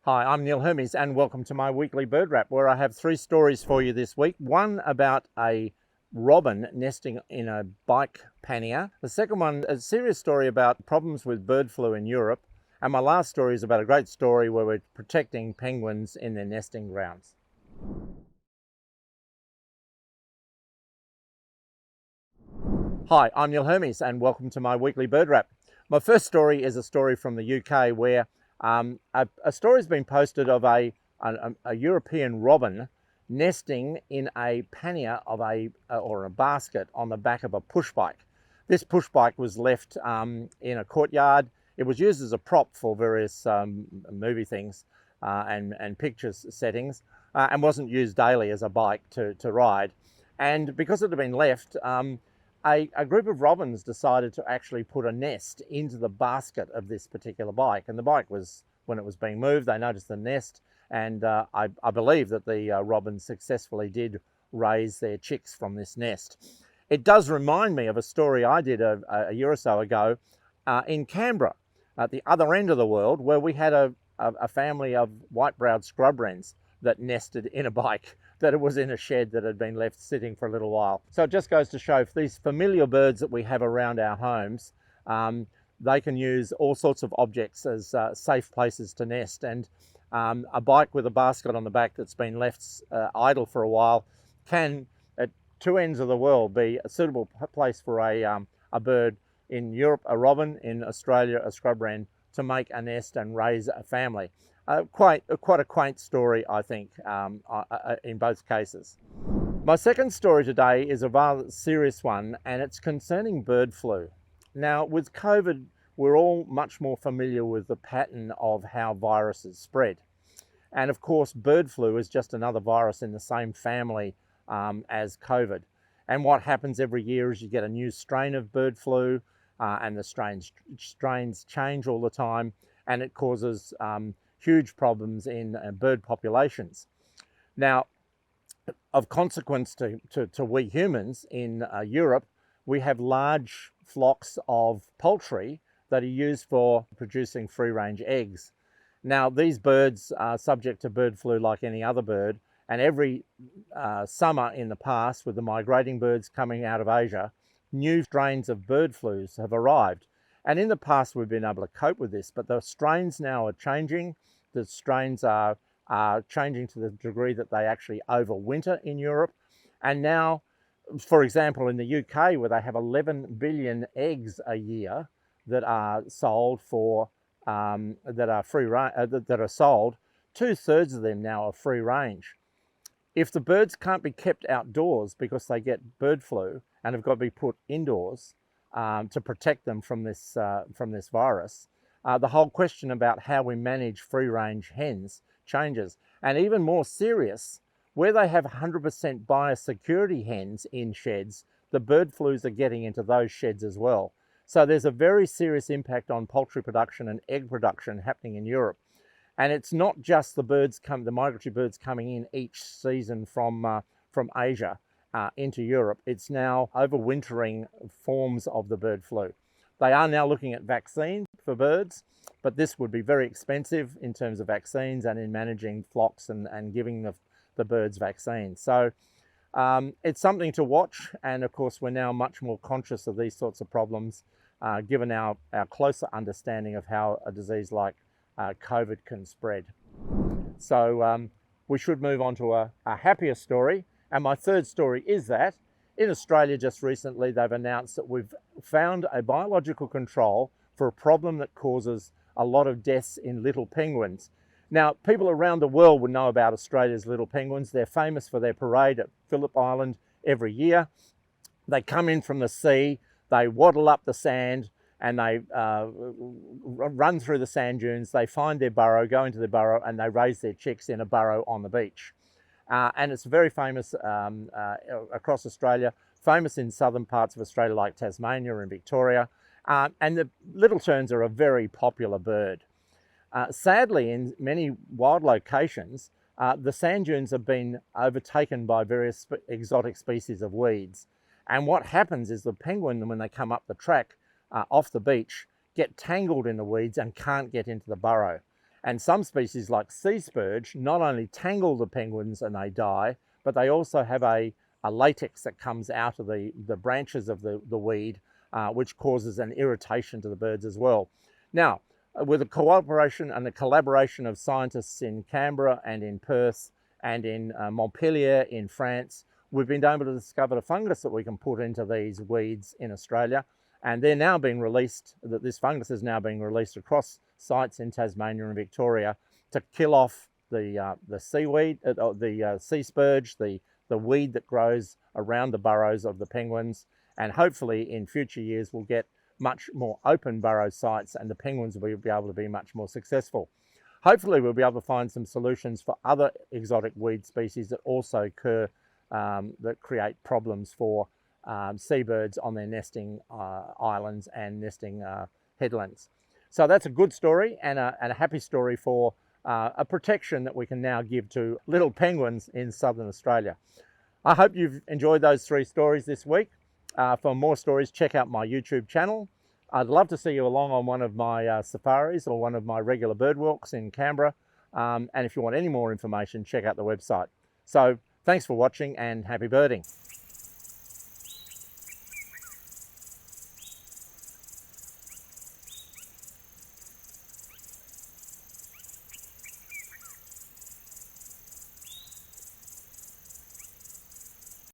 Hi, I'm Neil Hermes and welcome to my weekly bird wrap, where I have three stories for you this week. One about a robin nesting in a bike pannier. The second one, a serious story about problems with bird flu in Europe. And my last story is about a great story where we're protecting penguins in their nesting grounds. Hi, I'm Neil Hermes and welcome to my weekly bird wrap. My first story is a story from the UK where a story has been posted of a European robin nesting in a pannier of or a basket on the back of a push bike. This push bike was left in a courtyard. It was used as a prop for various movie things and pictures settings and wasn't used daily as a bike to ride. And because it had been left, a group of robins decided to actually put a nest into the basket of this particular bike. And the bike was, when it was being moved, they noticed the nest. And I believe that the robins successfully did raise their chicks from this nest. It does remind me of a story I did a year or so ago in Canberra, at the other end of the world, where we had a family of white-browed scrub wrens that nested in a bike, that it was in a shed that had been left sitting for a little while. So it just goes to show, for these familiar birds that we have around our homes, they can use all sorts of objects as safe places to nest. And a bike with a basket on the back that's been left idle for a while can, at two ends of the world, be a suitable place for a bird in Europe, a robin, in Australia, a scrub wren, to make a nest and raise a family. Quite a quaint story, I think, in both cases. My second story today is a rather serious one, and it's concerning bird flu. Now, with COVID, we're all much more familiar with the pattern of how viruses spread. And of course, bird flu is just another virus in the same family as COVID. And what happens every year is you get a new strain of bird flu, and the strains change all the time, and it causes huge problems in bird populations. Now, of consequence to we humans in Europe, we have large flocks of poultry that are used for producing free-range eggs. Now, these birds are subject to bird flu like any other bird, and every summer in the past, with the migrating birds coming out of Asia, new strains of bird flus have arrived. And in the past, we've been able to cope with this, but the strains now are changing. The strains are changing to the degree that they actually overwinter in Europe. And now, for example, in the UK, where they have 11 billion eggs a year that are sold for, that are sold, 2/3 of them now are free range. If the birds can't be kept outdoors because they get bird flu and have got to be put indoors to protect them from this virus, the whole question about how we manage free-range hens changes. And even more serious, where they have 100% biosecurity hens in sheds, the bird flus are getting into those sheds as well. So there's a very serious impact on poultry production and egg production happening in Europe. And it's not just the migratory birds coming in each season from Asia into Europe. It's now overwintering forms of the bird flu. They are now looking at vaccines for birds, but this would be very expensive in terms of vaccines and in managing flocks and giving the birds vaccines. So it's something to watch. And of course, we're now much more conscious of these sorts of problems, given our closer understanding of how a disease like COVID can spread. So we should move on to a happier story. And my third story is that in Australia just recently, they've announced that we've found a biological control for a problem that causes a lot of deaths in little penguins. Now, people around the world would know about Australia's little penguins. They're famous for their parade at Phillip Island every year. They come in from the sea, they waddle up the sand, and they run through the sand dunes. They find their burrow, go into their burrow, and they raise their chicks in a burrow on the beach. And it's very famous across Australia, famous in southern parts of Australia like Tasmania and Victoria. And the little terns are a very popular bird. Sadly, in many wild locations, the sand dunes have been overtaken by various exotic species of weeds. And what happens is the penguin, when they come up the track off the beach, get tangled in the weeds and can't get into the burrow. And some species like sea spurge not only tangle the penguins and they die, but they also have a latex that comes out of the branches of the weed, which causes an irritation to the birds as well. Now, with the cooperation and the collaboration of scientists in Canberra and in Perth and in Montpellier in France, we've been able to discover a fungus that we can put into these weeds in Australia, and they're now being released, that this fungus is now being released across sites in Tasmania and Victoria to kill off the seaweed, the sea spurge, the weed that grows around the burrows of the penguins, and hopefully in future years we'll get much more open burrow sites and the penguins will be able to be much more successful. Hopefully we'll be able to find some solutions for other exotic weed species that also occur, that create problems for seabirds on their nesting islands and nesting headlands. So that's a good story and a happy story for a protection that we can now give to little penguins in southern Australia. I hope you've enjoyed those 3 stories this week. For more stories, check out my YouTube channel. I'd love to see you along on one of my safaris or one of my regular bird walks in Canberra. And if you want any more information, check out the website. So thanks for watching and happy birding.